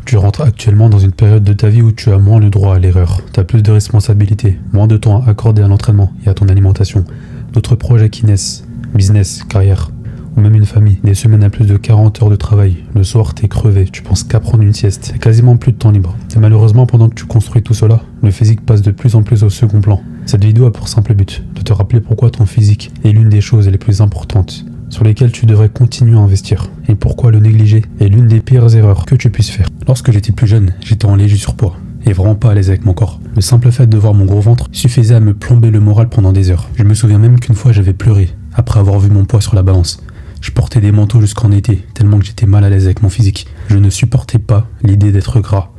Tu rentres actuellement dans une période de ta vie où tu as moins le droit à l'erreur. Tu as plus de responsabilités, moins de temps à accorder à l'entraînement et à ton alimentation. D'autres projets qui naissent, business, carrière, ou même une famille. Des semaines à plus de 40 heures de travail. Le soir, t'es crevé, tu penses qu'à prendre une sieste. T'as quasiment plus de temps libre. Et malheureusement, pendant que tu construis tout cela, le physique passe de plus en plus au second plan. Cette vidéo a pour simple but de te rappeler pourquoi ton physique est l'une des choses les plus importantes sur lesquelles tu devrais continuer à investir, et pourquoi le négliger est l'une des pires erreurs que tu puisses faire. Lorsque j'étais plus jeune, j'étais en léger surpoids, et vraiment pas à l'aise avec mon corps. Le simple fait de voir mon gros ventre suffisait à me plomber le moral pendant des heures. Je me souviens même qu'une fois j'avais pleuré, après avoir vu mon poids sur la balance. Je portais des manteaux jusqu'en été, tellement que j'étais mal à l'aise avec mon physique. Je ne supportais pas l'idée d'être gras.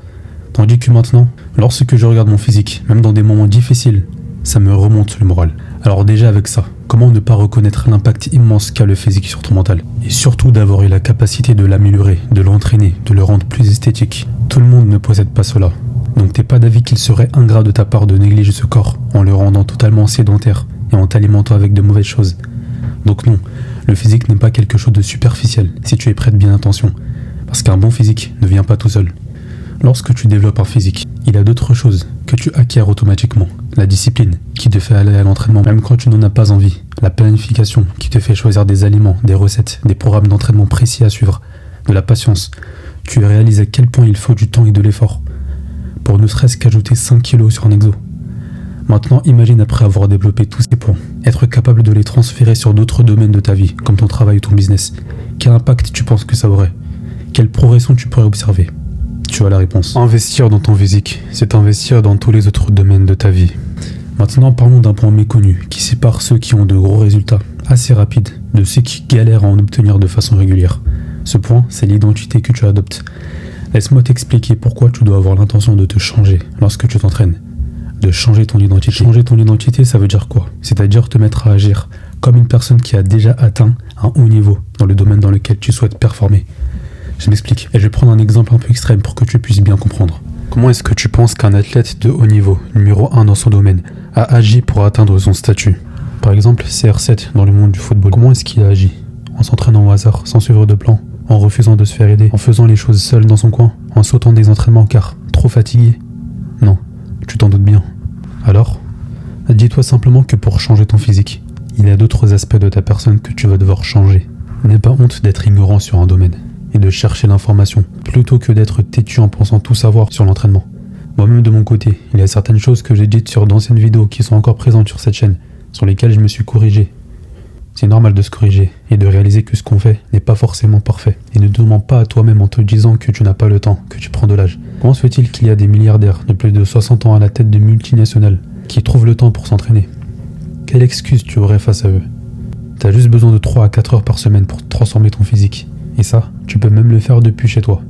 Tandis que maintenant, lorsque je regarde mon physique, même dans des moments difficiles, ça me remonte le moral. Alors déjà avec ça, comment ne pas reconnaître l'impact immense qu'a le physique sur ton mental? Et surtout d'avoir eu la capacité de l'améliorer, de l'entraîner, de le rendre plus esthétique. Tout le monde ne possède pas cela. Donc t'es pas d'avis qu'il serait ingrat de ta part de négliger ce corps en le rendant totalement sédentaire et en t'alimentant avec de mauvaises choses. Donc non, le physique n'est pas quelque chose de superficiel si tu y prêtes bien attention. Parce qu'un bon physique ne vient pas tout seul. Lorsque tu développes un physique, il y a d'autres choses que tu acquiers automatiquement. La discipline qui te fait aller à l'entraînement même quand tu n'en as pas envie. La planification qui te fait choisir des aliments, des recettes, des programmes d'entraînement précis à suivre. De la patience. Tu réalises à quel point il faut du temps et de l'effort pour ne serait-ce qu'ajouter 5 kilos sur un exo. Maintenant, imagine après avoir développé tous ces points, être capable de les transférer sur d'autres domaines de ta vie, comme ton travail ou ton business. Quel impact tu penses que ça aurait? Quelle progression tu pourrais observer? Tu as la réponse. Investir dans ton physique, c'est investir dans tous les autres domaines de ta vie. Maintenant, parlons d'un point méconnu qui sépare ceux qui ont de gros résultats assez rapides de ceux qui galèrent à en obtenir de façon régulière. Ce point, c'est l'identité que tu adoptes. Laisse-moi t'expliquer pourquoi tu dois avoir l'intention de te changer lorsque tu t'entraînes. De changer ton identité. Changer ton identité, ça veut dire quoi? C'est-à-dire te mettre à agir comme une personne qui a déjà atteint un haut niveau dans le domaine dans lequel tu souhaites performer. Je m'explique, et je vais prendre un exemple un peu extrême pour que tu puisses bien comprendre. Comment est-ce que tu penses qu'un athlète de haut niveau, numéro 1 dans son domaine, a agi pour atteindre son statut? Par exemple, CR7 dans le monde du football. Comment est-ce qu'il a agi? En s'entraînant au hasard, sans suivre de plan, en refusant de se faire aider, en faisant les choses seul dans son coin, en sautant des entraînements car trop fatigué? Non, tu t'en doutes bien. Alors, dis-toi simplement que pour changer ton physique, il y a d'autres aspects de ta personne que tu vas devoir changer. N'aie pas honte d'être ignorant sur un domaine et de chercher l'information, plutôt que d'être têtu en pensant tout savoir sur l'entraînement. Moi-même de mon côté, il y a certaines choses que j'ai dites sur d'anciennes vidéos qui sont encore présentes sur cette chaîne, sur lesquelles je me suis corrigé. C'est normal de se corriger et de réaliser que ce qu'on fait n'est pas forcément parfait. Et ne te mens pas à toi-même en te disant que tu n'as pas le temps, que tu prends de l'âge. Comment se fait-il qu'il y a des milliardaires de plus de 60 ans à la tête de multinationales qui trouvent le temps pour s'entraîner? Quelle excuse tu aurais face à eux? T'as juste besoin de 3 à 4 heures par semaine pour transformer ton physique. Et ça, tu peux même le faire depuis chez toi.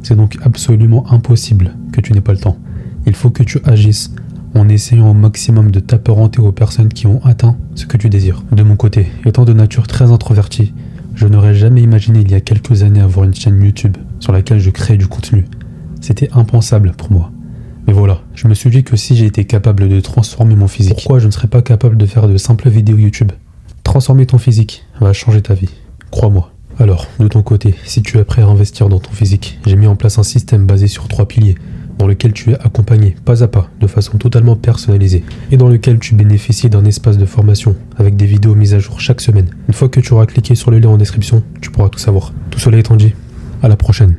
C'est donc absolument impossible que tu n'aies pas le temps. Il faut que tu agisses en essayant au maximum de t'apparenter aux personnes qui ont atteint ce que tu désires. De mon côté, étant de nature très introvertie, je n'aurais jamais imaginé il y a quelques années avoir une chaîne YouTube sur laquelle je crée du contenu. C'était impensable pour moi. Mais voilà, je me suis dit que si j'ai été capable de transformer mon physique, pourquoi je ne serais pas capable de faire de simples vidéos YouTube? Transformer ton physique va changer ta vie, crois-moi. Alors, de ton côté, si tu es prêt à investir dans ton physique, j'ai mis en place un système basé sur 3 piliers, dans lequel tu es accompagné pas à pas, de façon totalement personnalisée, et dans lequel tu bénéficies d'un espace de formation, avec des vidéos mises à jour chaque semaine. Une fois que tu auras cliqué sur le lien en description, tu pourras tout savoir. Tout cela étant dit, à la prochaine.